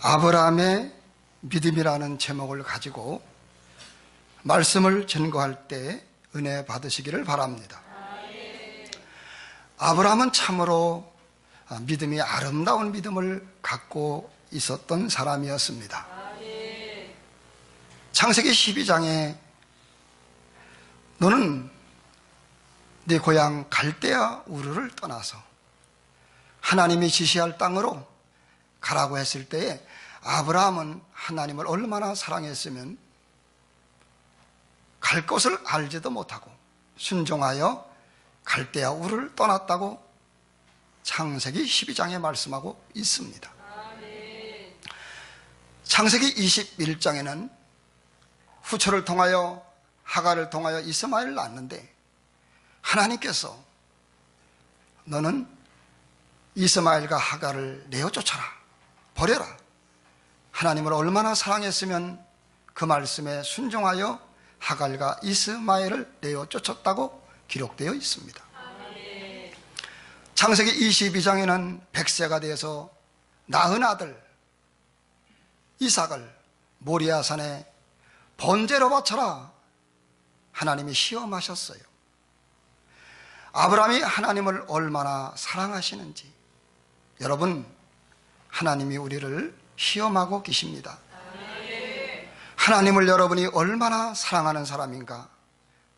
아브라함의 믿음이라는 제목을 가지고 말씀을 증거할 때 은혜 받으시기를 바랍니다. 아브라함은 참으로 믿음이 아름다운 믿음을 갖고 있었던 사람이었습니다. 창세기 12장에 너는 네 고향 갈대아 우르를 떠나서 하나님이 지시할 땅으로 가라고 했을 때에 아브라함은 하나님을 얼마나 사랑했으면 갈 곳을 알지도 못하고 순종하여 갈대아 우르를 떠났다고 창세기 12장에 말씀하고 있습니다. 창세기 21장에는 후처를 통하여 하갈을 통하여 이스마엘을 낳았는데 하나님께서 너는 이스마엘과 하갈을 내어 쫓아라, 버려라. 하나님을 얼마나 사랑했으면 그 말씀에 순종하여 하갈과 이스마엘을 내어 쫓았다고 기록되어 있습니다. 창세기 22장에는 100세가 되어서 낳은 아들 이삭을 모리아산에 번제로 바쳐라 하나님이 시험하셨어요. 아브라함이 하나님을 얼마나 사랑하시는지 여러분, 하나님이 우리를 시험하고 계십니다. 하나님을 여러분이 얼마나 사랑하는 사람인가,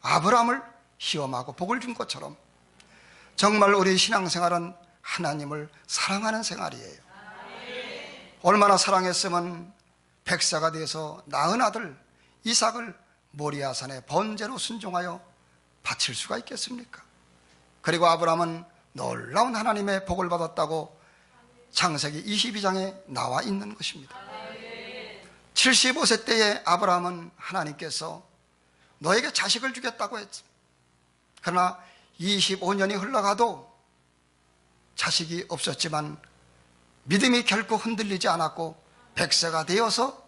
아브라함을 시험하고 복을 준 것처럼 정말 우리 신앙생활은 하나님을 사랑하는 생활이에요. 얼마나 사랑했으면 백사가 돼서 낳은 아들 이삭을 모리아산에 번제로 순종하여 바칠 수가 있겠습니까? 그리고 아브라함은 놀라운 하나님의 복을 받았다고 창세기 22장에 나와 있는 것입니다. 75세 때에 아브라함은 하나님께서 너에게 자식을 주겠다고 했죠. 그러나 25년이 흘러가도 자식이 없었지만 믿음이 결코 흔들리지 않았고 100세가 되어서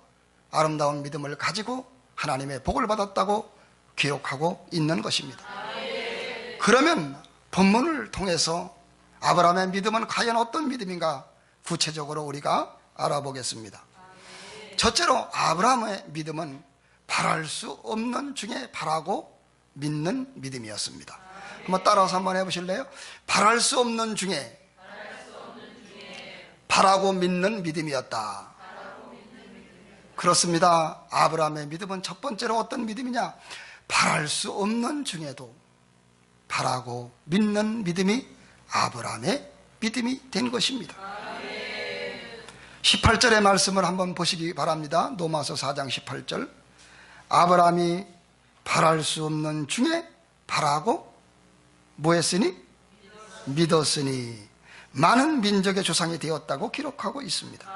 아름다운 믿음을 가지고 하나님의 복을 받았다고 기록하고 있는 것입니다. 그러면 본문을 통해서 아브라함의 믿음은 과연 어떤 믿음인가 구체적으로 우리가 알아보겠습니다. 첫째로 아브라함의 믿음은 바랄 수 없는 중에 바라고 믿는 믿음이었습니다. 한번 따라서 한번 해보실래요? 바랄 수 없는 중에 바라고 믿는 믿음이었다. 그렇습니다. 아브라함의 믿음은 첫 번째로 어떤 믿음이냐? 바랄 수 없는 중에도 바라고 믿는 믿음이 아브라함의 믿음이 된 것입니다. 18절의 말씀을 한번 보시기 바랍니다. 로마서 4장 18절. 아브라함이 바랄 수 없는 중에 바라고 뭐 했으니? 믿었으니 많은 민족의 조상이 되었다고 기록하고 있습니다.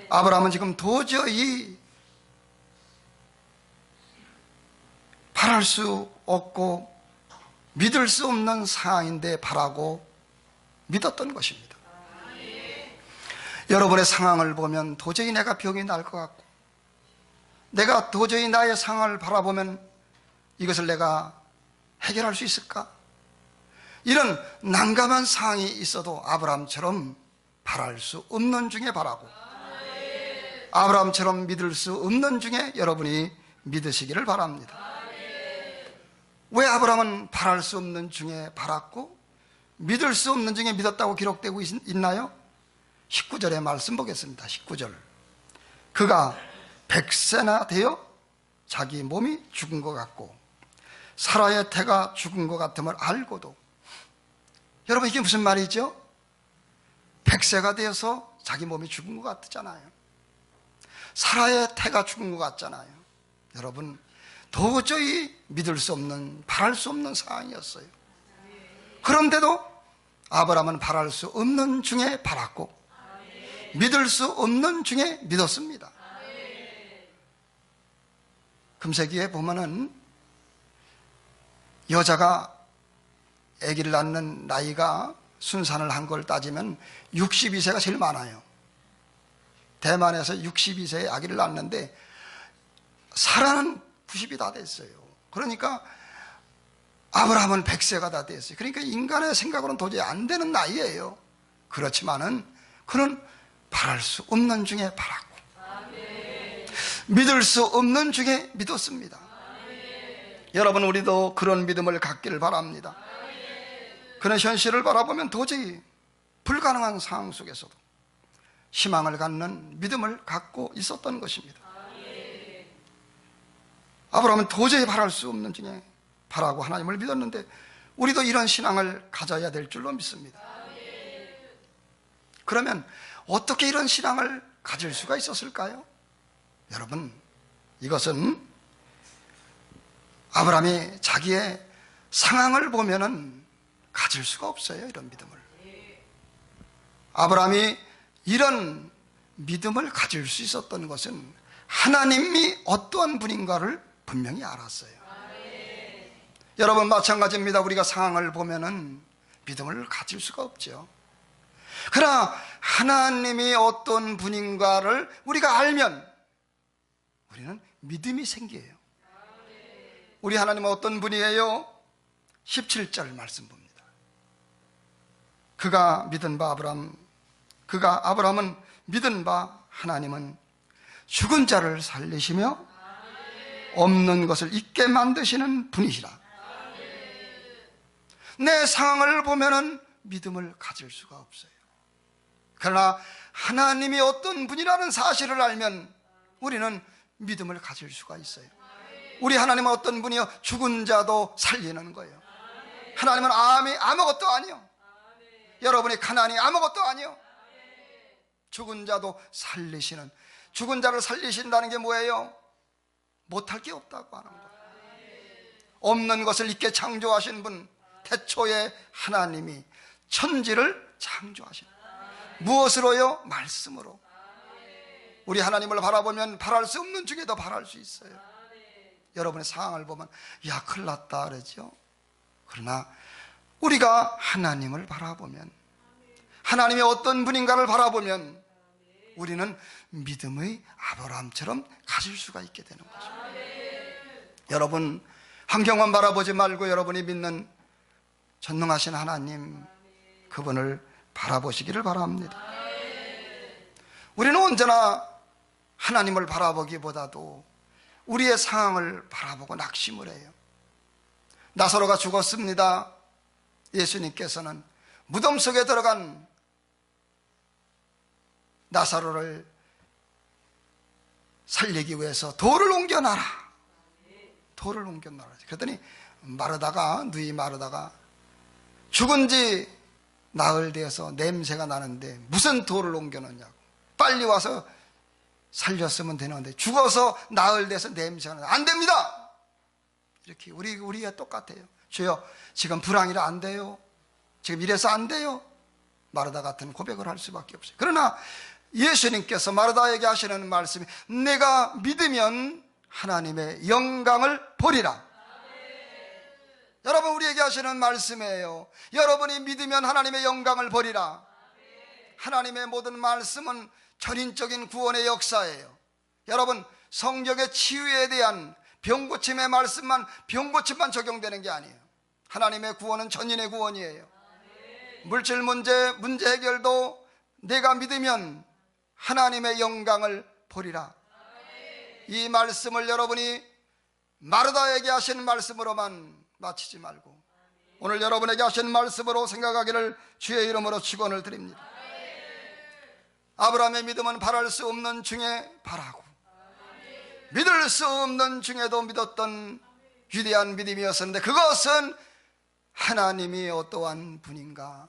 아브라함은 지금 도저히 바랄 수 없고 믿을 수 없는 상황인데 바라고 믿었던 것입니다. 여러분의 상황을 보면 도저히 내가 병이 날 것 같고 내가 도저히 나의 상황을 바라보면 이것을 내가 해결할 수 있을까? 이런 난감한 상황이 있어도 아브라함처럼 바랄 수 없는 중에 바라고 아브라함처럼 믿을 수 없는 중에 여러분이 믿으시기를 바랍니다. 왜 아브라함은 바랄 수 없는 중에 바랐고 믿을 수 없는 중에 믿었다고 기록되고 있나요? 19절의 말씀 보겠습니다. 19절. 그가 100세나 되어 자기 몸이 죽은 것 같고 사라의 태가 죽은 것 같음을 알고도, 여러분 이게 무슨 말이죠? 100세가 되어서 자기 몸이 죽은 것 같잖아요. 사라의 태가 죽은 것 같잖아요. 여러분 도저히 믿을 수 없는, 바랄 수 없는 상황이었어요. 그런데도 아브라함은 바랄 수 없는 중에 바랐고 믿을 수 없는 중에 믿었습니다. 금세기에 보면은 여자가 아기를 낳는 나이가 순산을 한 걸 따지면 62세가 제일 많아요. 대만에서 62세에 아기를 낳았는데 사라는 90이 다 됐어요. 그러니까 아브라함은 100세가 다 됐어요. 그러니까 인간의 생각으로는 도저히 안 되는 나이예요. 그렇지만은 그는 바랄 수 없는 중에 바랐고, 믿을 수 없는 중에 믿었습니다. 여러분, 우리도 그런 믿음을 갖기를 바랍니다. 그런 현실을 바라보면 도저히 불가능한 상황 속에서도 희망을 갖는 믿음을 갖고 있었던 것입니다. 아브라함은 도저히 바랄 수 없는 중에 바라고 하나님을 믿었는데, 우리도 이런 신앙을 가져야 될 줄로 믿습니다. 그러면 어떻게 이런 신앙을 가질 수가 있었을까요? 여러분, 이것은 아브라함이 자기의 상황을 보면은 가질 수가 없어요, 이런 믿음을. 아브라함이 이런 믿음을 가질 수 있었던 것은 하나님이 어떠한 분인가를 분명히 알았어요. 여러분, 마찬가지입니다. 우리가 상황을 보면은 믿음을 가질 수가 없죠. 그러나 하나님이 어떤 분인가를 우리가 알면 우리는 믿음이 생겨요. 우리 하나님은 어떤 분이에요? 17절 말씀 봅니다. 그가 아브라함은 믿은 바 하나님은 죽은 자를 살리시며 없는 것을 있게 만드시는 분이시라. 내 상황을 보면은 믿음을 가질 수가 없어요. 그러나 하나님이 어떤 분이라는 사실을 알면 우리는 믿음을 가질 수가 있어요. 우리 하나님은 어떤 분이요? 죽은 자도 살리는 거예요. 하나님은 아무것도 아니요. 여러분이 가난이 아무것도 아니요. 죽은 자도 살리시는, 죽은 자를 살리신다는 게 뭐예요? 못할 게 없다고 하는 거예요. 없는 것을 있게 창조하신 분, 태초에 하나님이 천지를 창조하신, 무엇으로요? 말씀으로. 우리 하나님을 바라보면 바랄 수 없는 중에도 바랄 수 있어요. 여러분의 상황을 보면 야, 큰일 났다 그러죠. 그러나 우리가 하나님을 바라보면, 하나님이 어떤 분인가를 바라보면 우리는 믿음의 아브라함처럼 가질 수가 있게 되는 거죠. 여러분, 환경만 바라보지 말고 여러분이 믿는 전능하신 하나님, 그분을 바라보시기를 바랍니다. 우리는 언제나 하나님을 바라보기보다도 우리의 상황을 바라보고 낙심을 해요. 나사로가 죽었습니다. 예수님께서는 무덤 속에 들어간 나사로를 살리기 위해서 돌을 옮겨놔라. 돌을 옮겨놔라. 그랬더니 누이 마르다가 죽은 지 나흘 되어서 냄새가 나는데 무슨 돌을 옮겨놓냐고. 빨리 와서 살렸으면 되는데 죽어서 나흘 돼서 냄새가 나요. 안 됩니다. 이렇게 우리가 똑같아요. 주여, 지금 불황이라 안 돼요. 지금 이래서 안 돼요. 마르다 같은 고백을 할 수밖에 없어요. 그러나 예수님께서 마르다에게 하시는 말씀이, 내가 믿으면 하나님의 영광을 보리라. 여러분, 우리에게 하시는 말씀이에요. 여러분이 믿으면 하나님의 영광을 보리라. 하나님의 모든 말씀은 전인적인 구원의 역사예요. 여러분, 성경의 치유에 대한 병고침의 말씀만, 병고침만 적용되는 게 아니에요. 하나님의 구원은 전인의 구원이에요. 물질 문제 해결도 내가 믿으면 하나님의 영광을 보리라. 이 말씀을 여러분이 마르다에게 하신 말씀으로만 마치지 말고 오늘 여러분에게 하신 말씀으로 생각하기를 주의 이름으로 축원을 드립니다. 아브라함의 믿음은 바랄 수 없는 중에 바라고 믿을 수 없는 중에도 믿었던 위대한 믿음이었었는데, 그것은 하나님이 어떠한 분인가,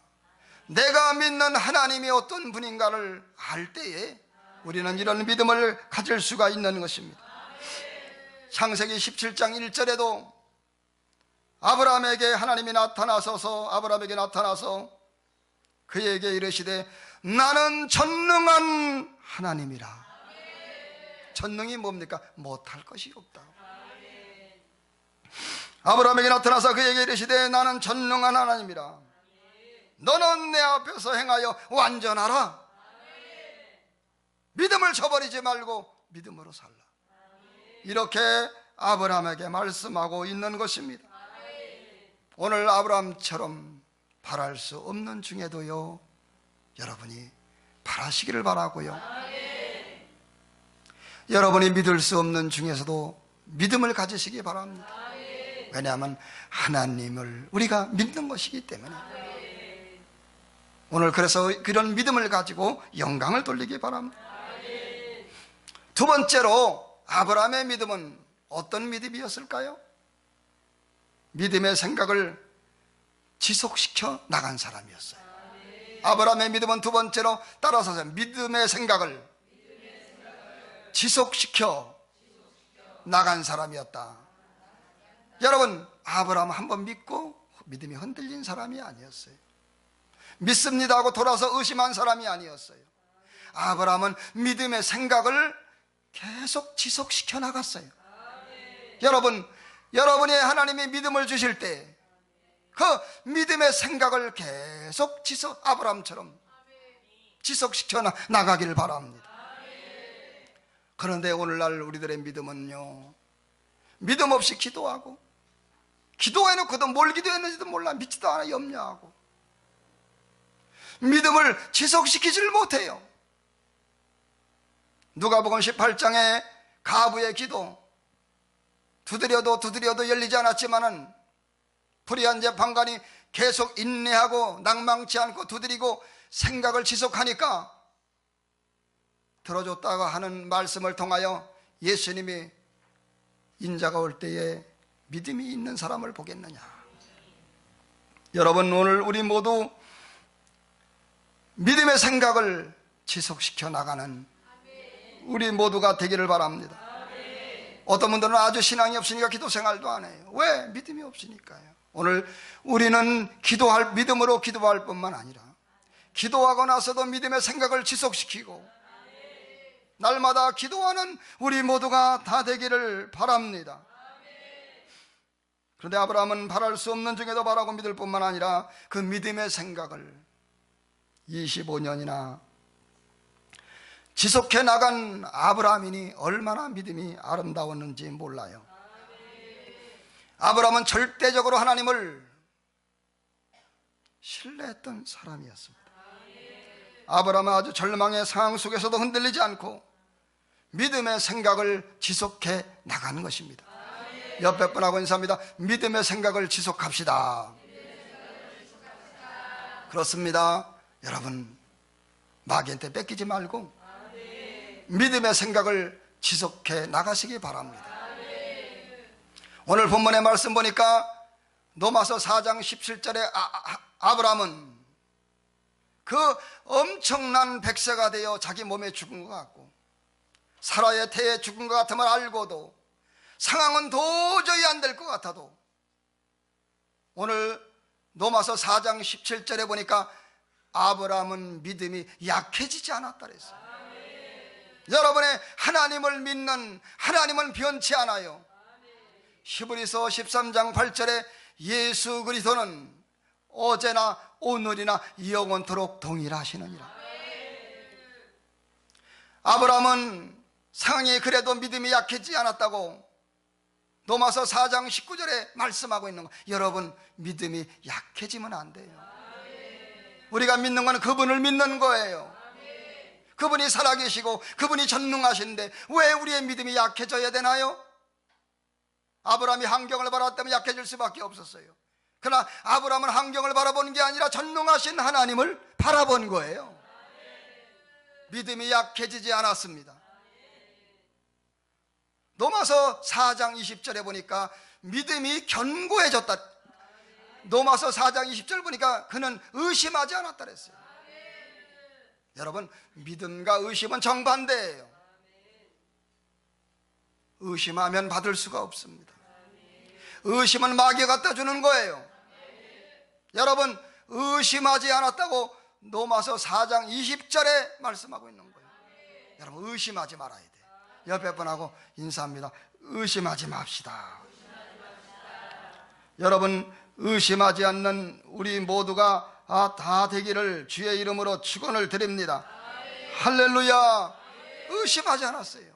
내가 믿는 하나님이 어떤 분인가를 알 때에 우리는 이런 믿음을 가질 수가 있는 것입니다. 창세기 17장 1절에도 아브라함에게 하나님이 아브라함에게 나타나서 그에게 이르시되 나는 전능한 하나님이라. 전능이 뭡니까? 못할 것이 없다. 아브라함에게 나타나서 그에게 이르시되 나는 전능한 하나님이라. 너는 내 앞에서 행하여 완전하라. 믿음을 저버리지 말고 믿음으로 살라. 이렇게 아브라함에게 말씀하고 있는 것입니다. 오늘 아브라함처럼 바랄 수 없는 중에도요, 여러분이 바라시기를 바라고요. 여러분이 믿을 수 없는 중에서도 믿음을 가지시기 바랍니다. 왜냐하면 하나님을 우리가 믿는 것이기 때문에. 오늘 그래서 그런 믿음을 가지고 영광을 돌리기 바랍니다. 두 번째로 아브라함의 믿음은 어떤 믿음이었을까요? 믿음의 생각을 지속시켜 나간 사람이었어요. 아브라함의 믿음은 두 번째로 따라서 믿음의 생각을 지속시켜 나간 사람이었다. 여러분, 아브라함은 한번 믿고 믿음이 흔들린 사람이 아니었어요. 믿습니다 하고 돌아서 의심한 사람이 아니었어요. 아브라함은 믿음의 생각을 계속 지속시켜 나갔어요. 여러분이 하나님이 믿음을 주실 때 그 믿음의 생각을 계속 아브라함처럼 지속시켜 나가길 바랍니다. 그런데 오늘날 우리들의 믿음은요, 믿음 없이 기도하고, 기도해놓고도 뭘 기도했는지도 몰라, 믿지도 않아 염려하고, 믿음을 지속시키지를 못해요. 누가복음 18장에 가부의 기도, 두드려도 열리지 않았지만은 불의한 재판관이 계속 인내하고 낭망치 않고 두드리고 생각을 지속하니까 들어줬다고 하는 말씀을 통하여 예수님이 인자가 올 때에 믿음이 있는 사람을 보겠느냐. 여러분, 오늘 우리 모두 믿음의 생각을 지속시켜 나가는 우리 모두가 되기를 바랍니다. 어떤 분들은 아주 신앙이 없으니까 기도 생활도 안 해요. 왜? 믿음이 없으니까요. 오늘 우리는 믿음으로 기도할 뿐만 아니라 기도하고 나서도 믿음의 생각을 지속시키고 날마다 기도하는 우리 모두가 다 되기를 바랍니다. 그런데 아브라함은 바랄 수 없는 중에도 바라고 믿을 뿐만 아니라 그 믿음의 생각을 25년이나 지속해 나간 아브라함이니 얼마나 믿음이 아름다웠는지 몰라요. 아브라함은 절대적으로 하나님을 신뢰했던 사람이었습니다. 아브라함은 아주 절망의 상황 속에서도 흔들리지 않고 믿음의 생각을 지속해 나가는 것입니다. 옆에 분하고 인사합니다. 믿음의 생각을 지속합시다. 그렇습니다. 여러분, 마귀한테 뺏기지 말고 믿음의 생각을 지속해 나가시기 바랍니다. 오늘 본문의 말씀 보니까 로마서 4장 17절에 아브라함은 그 엄청난 백세가 되어 자기 몸에 죽은 것 같고 사라의 태에 죽은 것 같음을 알고도 상황은 도저히 안 될 것 같아도 오늘 로마서 4장 17절에 보니까 아브라함은 믿음이 약해지지 않았다 그랬어요. 여러분의 하나님을 믿는 하나님은 변치 않아요. 히브리서 13장 8절에 예수 그리스도는 어제나 오늘이나 영원토록 동일하시느니라. 아브라함은 상황이 그래도 믿음이 약해지지 않았다고 로마서 4장 19절에 말씀하고 있는 거. 여러분, 믿음이 약해지면 안 돼요. 우리가 믿는 건 그분을 믿는 거예요. 그분이 살아계시고 그분이 전능하신데 왜 우리의 믿음이 약해져야 되나요? 아브라함이 환경을 바라봤다면 약해질 수밖에 없었어요. 그러나 아브라함은 환경을 바라보는 게 아니라 전능하신 하나님을 바라본 거예요. 믿음이 약해지지 않았습니다. 로마서 4장 20절에 보니까 믿음이 견고해졌다. 로마서 4장 20절 보니까 그는 의심하지 않았다 그랬어요. 여러분, 믿음과 의심은 정반대예요. 의심하면 받을 수가 없습니다. 의심은 마귀가 갖다 주는 거예요. 여러분, 의심하지 않았다고 로마서 4장 20절에 말씀하고 있는 거예요. 여러분, 의심하지 말아야 돼요. 옆에 분하고 인사합니다. 의심하지 맙시다. 여러분, 의심하지 않는 우리 모두가 다 되기를 주의 이름으로 축원을 드립니다. 할렐루야. 의심하지 않았어요.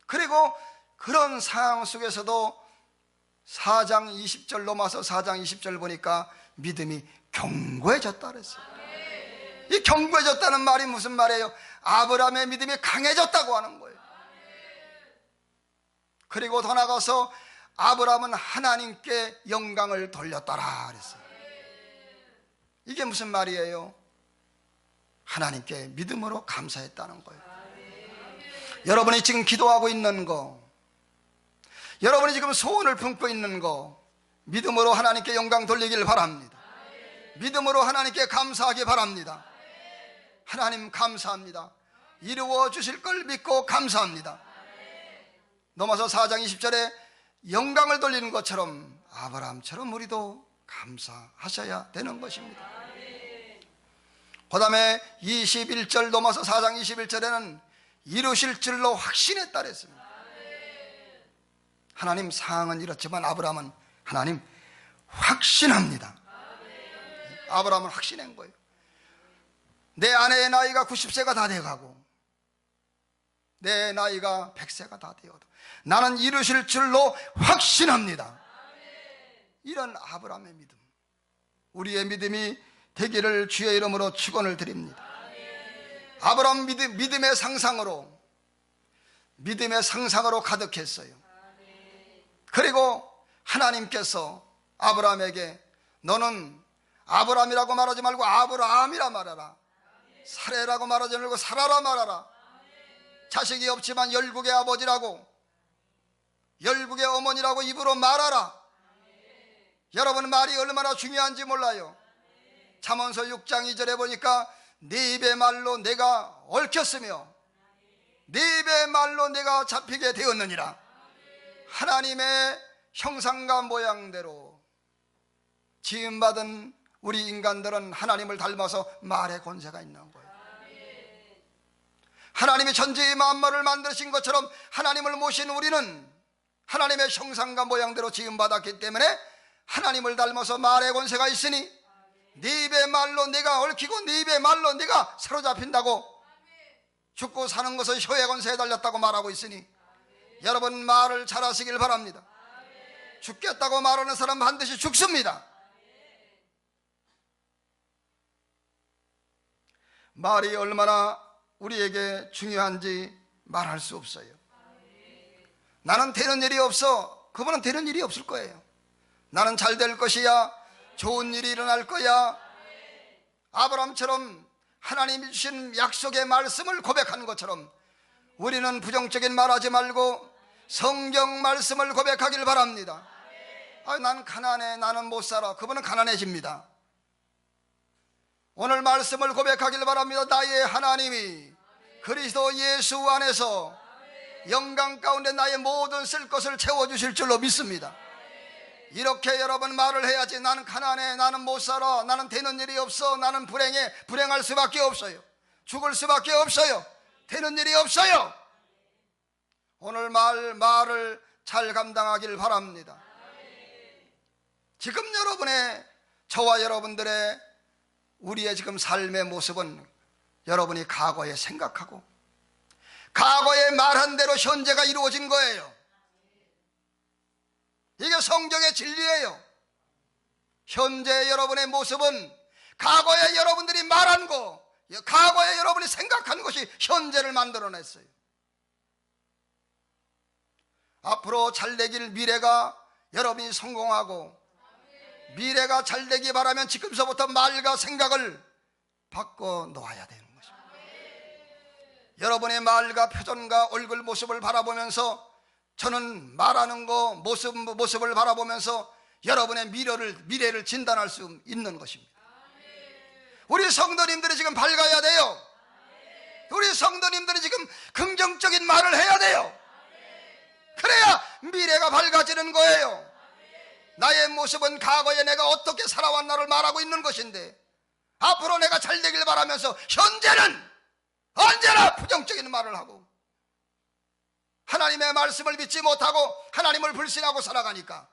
그리고 그런 상황 속에서도 4장 20절 로마서 4장 20절 보니까 믿음이 견고해졌다 그랬어요. 이 견고해졌다는 말이 무슨 말이에요? 아브라함의 믿음이 강해졌다고 하는 거예요. 그리고 더 나가서 아브라함은 하나님께 영광을 돌렸더라 그랬어요. 이게 무슨 말이에요? 하나님께 믿음으로 감사했다는 거예요. 여러분이 지금 기도하고 있는 거, 여러분이 지금 소원을 품고 있는 거, 믿음으로 하나님께 영광 돌리길 바랍니다. 믿음으로 하나님께 감사하기 바랍니다. 하나님 감사합니다. 이루어 주실 걸 믿고 감사합니다. 넘어서 4장 20절에 영광을 돌리는 것처럼 아브라함처럼 우리도 감사하셔야 되는 것입니다. 그 다음에 21절 넘어서 4장 21절에는 이루실 줄로 확신했다 그랬습니다. 하나님 상황은 이렇지만 아브라함은 하나님 확신합니다. 아브라함은 확신한 거예요. 내 아내의 나이가 90세가 다 돼가고 내 나이가 100세가 다 되어도 나는 이루실 줄로 확신합니다. 이런 아브라함의 믿음, 우리의 믿음이 되기를 주의 이름으로 축원을 드립니다. 아브라함 믿음의 상상으로 가득했어요. 그리고 하나님께서 아브라함에게 너는 아브라함이라고 말하지 말고 아브라함이라 말하라, 사레라고 말하지 말고 사라라 말하라, 자식이 없지만 열국의 아버지라고, 열국의 어머니라고 입으로 말하라. 여러분, 말이 얼마나 중요한지 몰라요. 잠언서 6장 2절에 보니까 네 입의 말로 내가 얽혔으며 네 입의 말로 내가 잡히게 되었느니라. 하나님의 형상과 모양대로 지음받은 우리 인간들은 하나님을 닮아서 말의 권세가 있는 거예요. 하나님이 천지의 만물을 만드신 것처럼 하나님을 모신 우리는 하나님의 형상과 모양대로 지음받았기 때문에 하나님을 닮아서 말의 권세가 있으니 네 입의 말로 내가 얽히고 네 입의 말로 내가 사로잡힌다고, 죽고 사는 것은 혀의 권세에 달렸다고 말하고 있으니 여러분 말을 잘하시길 바랍니다. 죽겠다고 말하는 사람 반드시 죽습니다. 말이 얼마나 우리에게 중요한지 말할 수 없어요. 나는 되는 일이 없어, 그분은 되는 일이 없을 거예요. 나는 잘 될 것이야, 좋은 일이 일어날 거야. 아브라함처럼 하나님이 주신 약속의 말씀을 고백하는 것처럼 우리는 부정적인 말하지 말고 성경 말씀을 고백하길 바랍니다. 난 가난해, 나는 못 살아. 그분은 가난해집니다. 오늘 말씀을 고백하길 바랍니다. 나의 하나님이 그리스도 예수 안에서 영광 가운데 나의 모든 쓸 것을 채워주실 줄로 믿습니다. 이렇게 여러분 말을 해야지. 나는 가난해, 나는 못 살아, 나는 되는 일이 없어, 나는 불행해. 불행할 수밖에 없어요. 죽을 수밖에 없어요. 되는 일이 없어요. 오늘 말을 잘 감당하길 바랍니다. 지금 여러분의, 저와 여러분들의, 우리의 지금 삶의 모습은 여러분이 과거에 생각하고 과거에 말한 대로 현재가 이루어진 거예요. 이게 성경의 진리예요. 현재 여러분의 모습은 과거에 여러분들이 말한 거, 과거에 여러분이 생각한 것이 현재를 만들어냈어요. 앞으로 잘되길, 미래가 여러분이 성공하고 미래가 잘되기 바라면 지금서부터 말과 생각을 바꿔 놓아야 되는 것입니다. 여러분의 말과 표정과 얼굴 모습을 바라보면서, 저는 말하는 거 모습을 바라보면서 여러분의 미래를 진단할 수 있는 것입니다. 우리 성도님들이 지금 밝아야 돼요. 우리 성도님들이 지금 긍정적인 말을 해야 돼요. 그래야 미래가 밝아지는 거예요. 나의 모습은 과거에 내가 어떻게 살아왔나를 말하고 있는 것인데, 앞으로 내가 잘 되길 바라면서 현재는 언제나 부정적인 말을 하고 하나님의 말씀을 믿지 못하고 하나님을 불신하고 살아가니까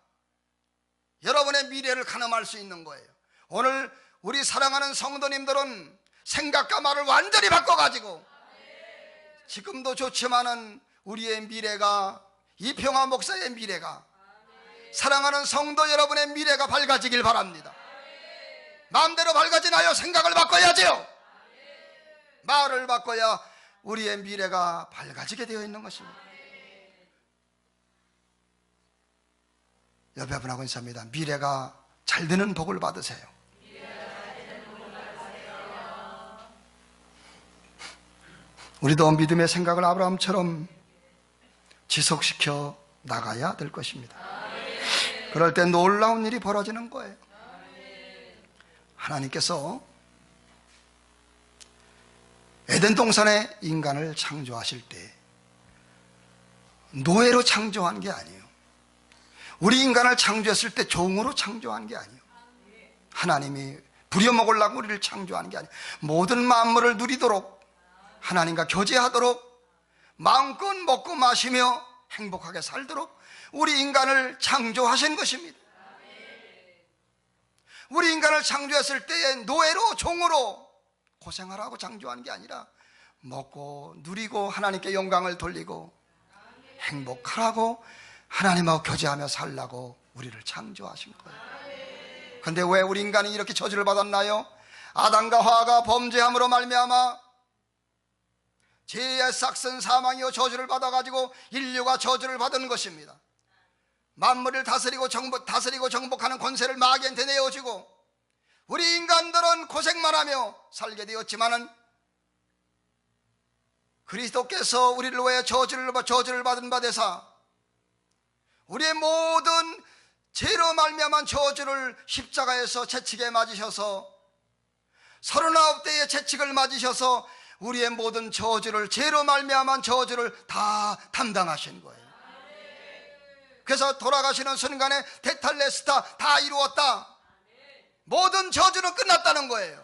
여러분의 미래를 가늠할 수 있는 거예요. 오늘 우리 사랑하는 성도님들은 생각과 말을 완전히 바꿔가지고 지금도 좋지만은 우리의 미래가, 이평화 목사의 미래가, 사랑하는 성도 여러분의 미래가 밝아지길 바랍니다. 마음대로 밝아지나요? 생각을 바꿔야죠. 말을 바꿔야 우리의 미래가 밝아지게 되어 있는 것입니다. 옆에 분하고 인사합니다. 미래가 잘 되는 복을 받으세요. 우리도 믿음의 생각을 아브라함처럼 지속시켜 나가야 될 것입니다. 그럴 때 놀라운 일이 벌어지는 거예요. 하나님께서 에덴 동산에 인간을 창조하실 때 노예로 창조한 게 아니에요. 우리 인간을 창조했을 때 종으로 창조한 게 아니에요. 하나님이 부려먹으려고 우리를 창조한 게 아니에요. 모든 만물을 누리도록, 하나님과 교제하도록, 마음껏 먹고 마시며 행복하게 살도록 우리 인간을 창조하신 것입니다. 우리 인간을 창조했을 때에 노예로, 종으로 고생하라고 창조한 게 아니라 먹고 누리고 하나님께 영광을 돌리고 행복하라고, 하나님하고 교제하며 살라고 우리를 창조하신 거예요. 그런데 왜 우리 인간이 이렇게 저주를 받았나요? 아담과 하와가 범죄함으로 말미암아 죄의 싹슨 사망이요 저주를 받아가지고 인류가 저주를 받은 것입니다. 만물을 다스리고 정복하는 권세를 마귀한테 내어주고 우리 인간들은 고생만 하며 살게 되었지만은 그리스도께서 우리를 위해 저주를 받은 바 되사 우리의 모든 죄로 말미암은 저주를 십자가에서 채찍에 맞으셔서 39대의 채찍을 맞으셔서 우리의 모든 저주를, 죄로 말미암은 저주를 다 담당하신 거예요. 그래서 돌아가시는 순간에 테탈레스타, 다 이루었다, 모든 저주는 끝났다는 거예요.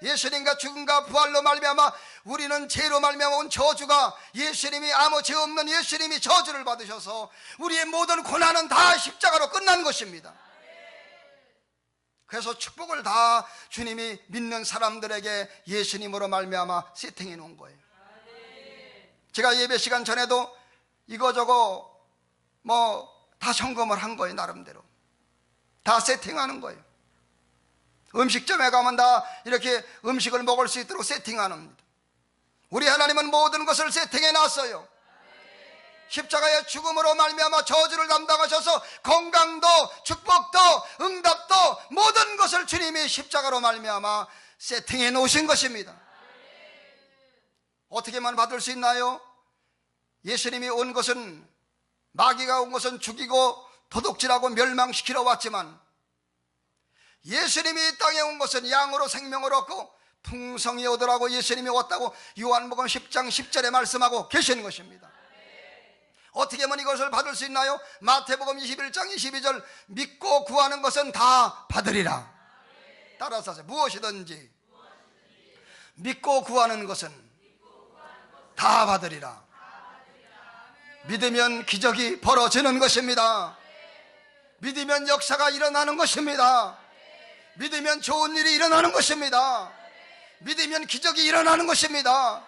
예수님과 죽음과 부활로 말미암아 우리는 죄로 말미암아 온 저주가, 예수님이 아무 죄 없는 예수님이 저주를 받으셔서 우리의 모든 고난은 다 십자가로 끝난 것입니다. 그래서 축복을 다 주님이 믿는 사람들에게 예수님으로 말미암아 세팅해 놓은 거예요. 제가 예배 시간 전에도 이거저거 다 점검을 한 거예요. 나름대로 다 세팅하는 거예요. 음식점에 가면 다 이렇게 음식을 먹을 수 있도록 세팅합니다. 우리 하나님은 모든 것을 세팅해 놨어요. 십자가의 죽음으로 말미암아 저주를 담당하셔서 건강도 축복도 응답도 모든 것을 주님이 십자가로 말미암아 세팅해 놓으신 것입니다. 어떻게만 받을 수 있나요? 예수님이 온 것은, 마귀가 온 것은 죽이고 도둑질하고 멸망시키러 왔지만 예수님이 이 땅에 온 것은 양으로 생명을 얻고 풍성히 얻으라고 예수님이 왔다고 요한복음 10장 10절에 말씀하고 계시는 것입니다. 어떻게 하면 이것을 받을 수 있나요? 마태복음 21장 22절, 믿고 구하는 것은 다 받으리라. 따라서 하세요. 무엇이든지 믿고 구하는 것은 다 받으리라. 믿으면 기적이 벌어지는 것입니다. 믿으면 역사가 일어나는 것입니다. 믿으면 좋은 일이 일어나는 것입니다. 믿으면 기적이 일어나는 것입니다.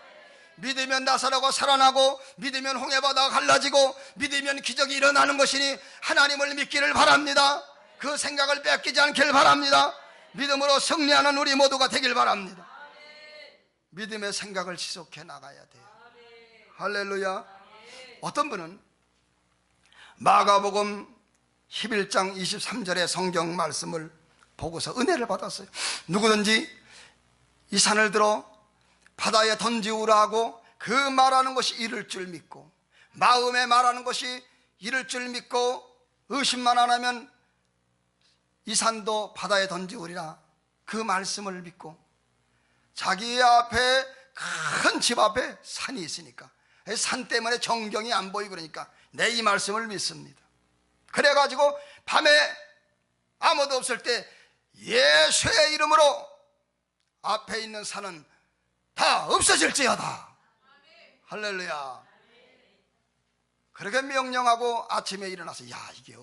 믿으면 나사로가 살아나고, 믿으면 홍해바다가 갈라지고, 믿으면 기적이 일어나는 것이니 하나님을 믿기를 바랍니다. 그 생각을 뺏기지 않기를 바랍니다. 믿음으로 승리하는 우리 모두가 되길 바랍니다. 믿음의 생각을 지속해 나가야 돼요. 할렐루야. 어떤 분은 마가복음 11장 23절의 성경 말씀을 보고서 은혜를 받았어요. 누구든지 이 산을 들어 바다에 던지우라 하고 그 말하는 것이 이를 줄 믿고, 마음에 말하는 것이 이를 줄 믿고 의심만 안 하면 이 산도 바다에 던지우리라. 그 말씀을 믿고, 자기 앞에 큰 집 앞에 산이 있으니까, 산 때문에 전경이 안 보이고 그러니까 내 이 말씀을 믿습니다. 그래가지고 밤에 아무도 없을 때 예수의 이름으로 앞에 있는 산은 다 없어질지어다. 할렐루야. 그렇게 명령하고 아침에 일어나서, 야, 이게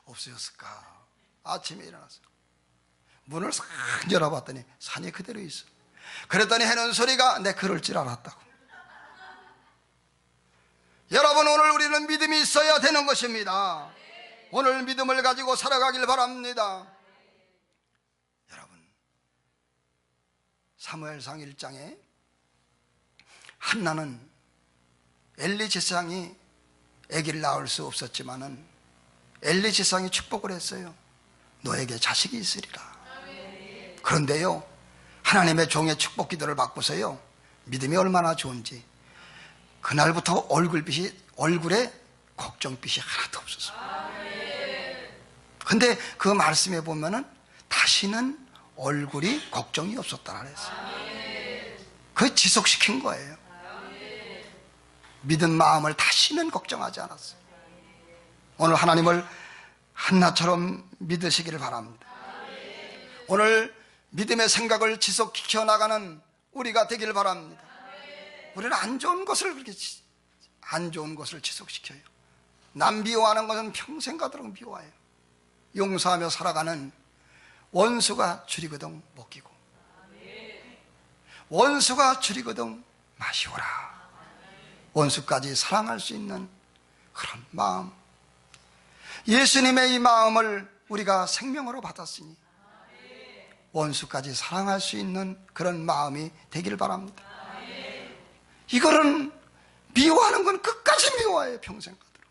없어졌을까? 아침에 일어나서 문을 싹 열어봤더니 산이 그대로 있어. 그랬더니 해는 소리가, 내 그럴 줄 알았다고. 여러분, 오늘 우리는 믿음이 있어야 되는 것입니다. 오늘 믿음을 가지고 살아가길 바랍니다. 여러분, 사무엘상 1장에 한나는 엘리 제사장이 아기를 낳을 수 없었지만은 엘리 제사장이 축복을 했어요. 너에게 자식이 있으리라. 그런데요, 하나님의 종의 축복 기도를 받고서요, 믿음이 얼마나 좋은지 그날부터 얼굴에 걱정빛이 하나도 없었어요. 근데 그 말씀에 보면은 다시는 얼굴이 걱정이 없었다라 그랬어요. 그걸 지속시킨 거예요. 믿은 마음을 다시는 걱정하지 않았어요. 오늘 하나님을 한나처럼 믿으시기를 바랍니다. 오늘 믿음의 생각을 지속시켜 나가는 우리가 되기를 바랍니다. 우리는 안 좋은 것을 지속시켜요. 남 미워하는 것은 평생 가도록 미워해요. 용서하며 살아가는 원수가 줄이거든 먹이고, 원수가 줄이거든 마시오라. 원수까지 사랑할 수 있는 그런 마음, 예수님의 이 마음을 우리가 생명으로 받았으니 원수까지 사랑할 수 있는 그런 마음이 되기를 바랍니다. 이거는 미워하는 건 끝까지 미워해요. 평생 가도록.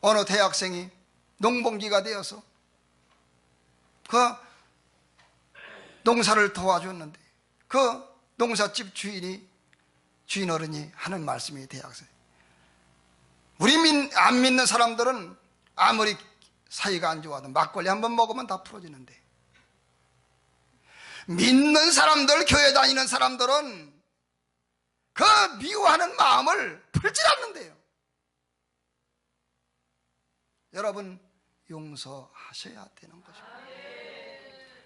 어느 대학생이 농번기가 되어서 그 농사를 도와줬는데 그 농사집 주인 어른이 하는 말씀이, 대학생, 우리 안 믿는 사람들은 아무리 사이가 안 좋아도 막걸리 한번 먹으면 다 풀어지는데, 믿는 사람들, 교회 다니는 사람들은 그 미워하는 마음을 풀지 않는데요. 여러분, 용서하셔야 되는 것입니다.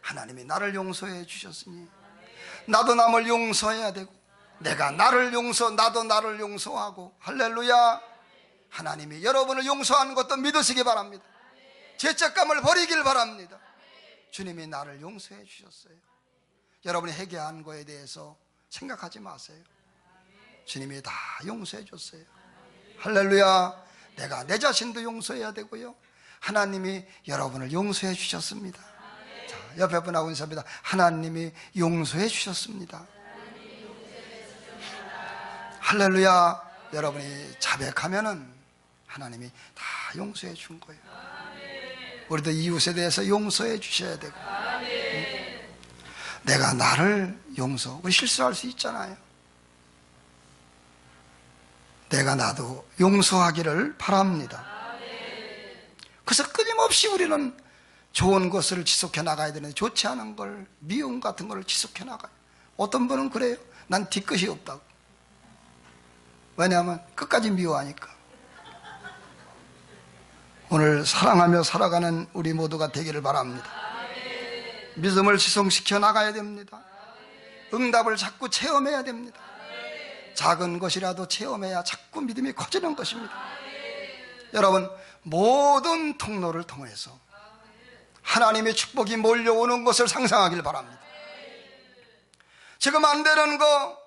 하나님이 나를 용서해 주셨으니 나도 남을 용서해야 되고, 내가 나도 나를 용서하고, 할렐루야. 하나님이 여러분을 용서하는 것도 믿으시기 바랍니다. 죄책감을 버리길 바랍니다. 주님이 나를 용서해 주셨어요. 여러분이 회개한 거에 대해서 생각하지 마세요. 주님이 다 용서해 줬어요. 할렐루야. 내가 내 자신도 용서해야 되고요, 하나님이 여러분을 용서해 주셨습니다. 자, 옆에 분하고 인사합니다. 하나님이 용서해 주셨습니다. 할렐루야. 여러분이 자백하면은 하나님이 다 용서해 준 거예요. 우리도 이웃에 대해서 용서해 주셔야 되고, 내가 나를 우리 실수할 수 있잖아요. 내가 나도 용서하기를 바랍니다. 그래서 끊임없이 우리는 좋은 것을 지속해 나가야 되는데, 좋지 않은 걸, 미움 같은 걸 지속해 나가요. 어떤 분은 그래요. 난 뒤끝이 없다고. 왜냐하면 끝까지 미워하니까. 오늘 사랑하며 살아가는 우리 모두가 되기를 바랍니다. 믿음을 지속시켜 나가야 됩니다. 응답을 자꾸 체험해야 됩니다. 작은 것이라도 체험해야 자꾸 믿음이 커지는 것입니다. 여러분, 모든 통로를 통해서 하나님의 축복이 몰려오는 것을 상상하길 바랍니다. 지금 안 되는 거,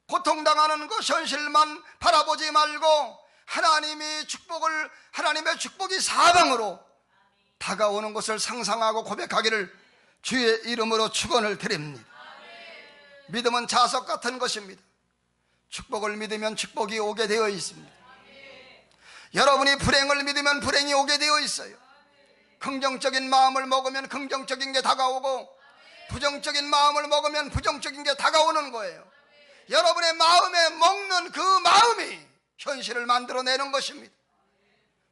고통당하는 것, 현실만 바라보지 말고 하나님의 축복이 사방으로 다가오는 것을 상상하고 고백하기를 주의 이름으로 축원을 드립니다. 믿음은 자석 같은 것입니다. 축복을 믿으면 축복이 오게 되어 있습니다. 여러분이 불행을 믿으면 불행이 오게 되어 있어요. 긍정적인 마음을 먹으면 긍정적인 게 다가오고, 부정적인 마음을 먹으면 부정적인 게 다가오는 거예요. 여러분의 마음에 먹는 그 마음이 현실을 만들어내는 것입니다.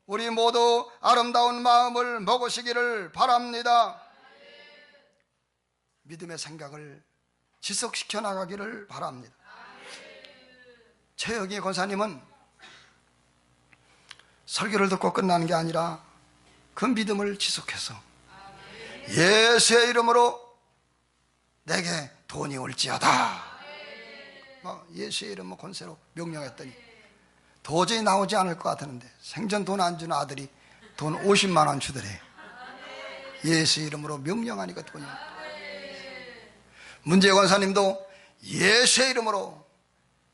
우리 모두 아름다운 마음을 먹으시기를 바랍니다. 믿음의 생각을 지속시켜 나가기를 바랍니다. 최혁희 권사님은 설교를 듣고 끝나는 게 아니라 그 믿음을 지속해서 예수의 이름으로 내게 돈이 올지어다, 예수의 이름 권세로 명령했더니 도저히 나오지 않을 것 같았는데 생전 돈 안 주는 아들이 돈 50만 원 주더래. 예수 이름으로 명령하니까 돈이. 문재 권사님도 예수의 이름으로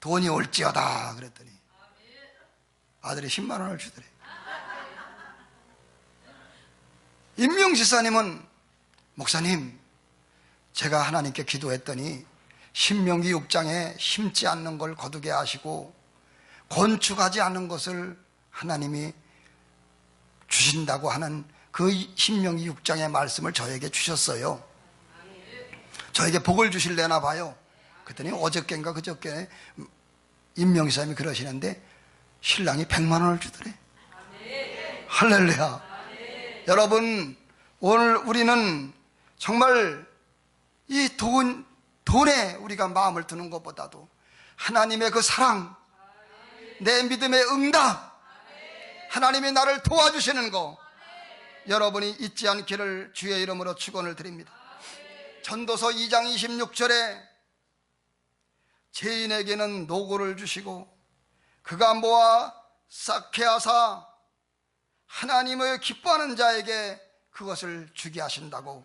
돈이 올지어다 그랬더니 아들이 10만 원을 주더래. 임명지사님은 목사님, 제가 하나님께 기도했더니 신명기 6장에 심지 않는 걸 거두게 하시고 건축하지 않은 것을 하나님이 주신다고 하는 그 신명기 6장의 말씀을 저에게 주셨어요. 저에게 복을 주실래나 봐요. 그랬더니 어저께인가 그저께 임명사님이 그러시는데 신랑이 100만 원을 주더래. 할렐루야. 여러분, 오늘 우리는 정말 이 돈에 우리가 마음을 두는 것보다도 하나님의 그 사랑, 내 믿음의 응답, 하나님이 나를 도와주시는 거 여러분이 잊지 않기를 주의 이름으로 축원을 드립니다. 전도서 2장 26절에 죄인에게는 노고를 주시고 그가 모아 쌓게 하사 하나님을 기뻐하는 자에게 그것을 주게 하신다고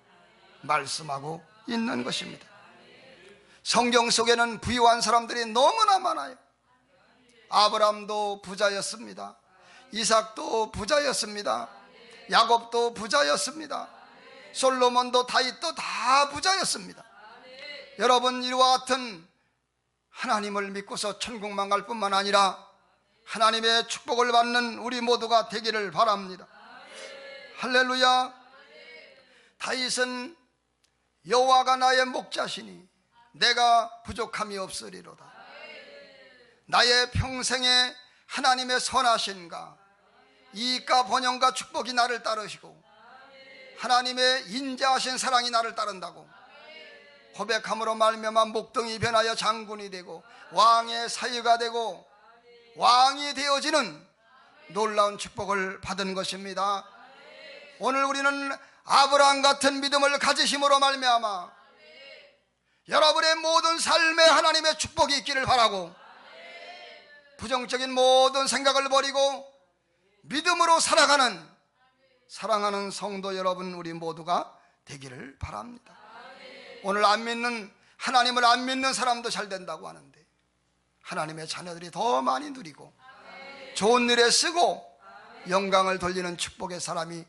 말씀하고 있는 것입니다. 성경 속에는 부유한 사람들이 너무나 많아요. 아브람도 부자였습니다. 이삭도 부자였습니다. 야곱도 부자였습니다. 솔로몬도 다윗도 다 부자였습니다. 여러분, 이와 같은 하나님을 믿고서 천국만 갈 뿐만 아니라 하나님의 축복을 받는 우리 모두가 되기를 바랍니다. 할렐루야. 다윗은 여호와가 나의 목자시니 내가 부족함이 없으리로다. 나의 평생에 하나님의 선하신가 이익과 번영과 축복이 나를 따르시고 하나님의 인자하신 사랑이 나를 따른다고 고백함으로 말미암아 목동이 변하여 장군이 되고 왕의 사유가 되고 왕이 되어지는 놀라운 축복을 받은 것입니다. 오늘 우리는 아브라함 같은 믿음을 가지심으로 말미암아 여러분의 모든 삶에 하나님의 축복이 있기를 바라고 부정적인 모든 생각을 버리고 믿음으로 살아가는 사랑하는 성도 여러분, 우리 모두가 되기를 바랍니다. 오늘 하나님을 안 믿는 사람도 잘 된다고 하는데 하나님의 자녀들이 더 많이 누리고 좋은 일에 쓰고 영광을 돌리는 축복의 사람이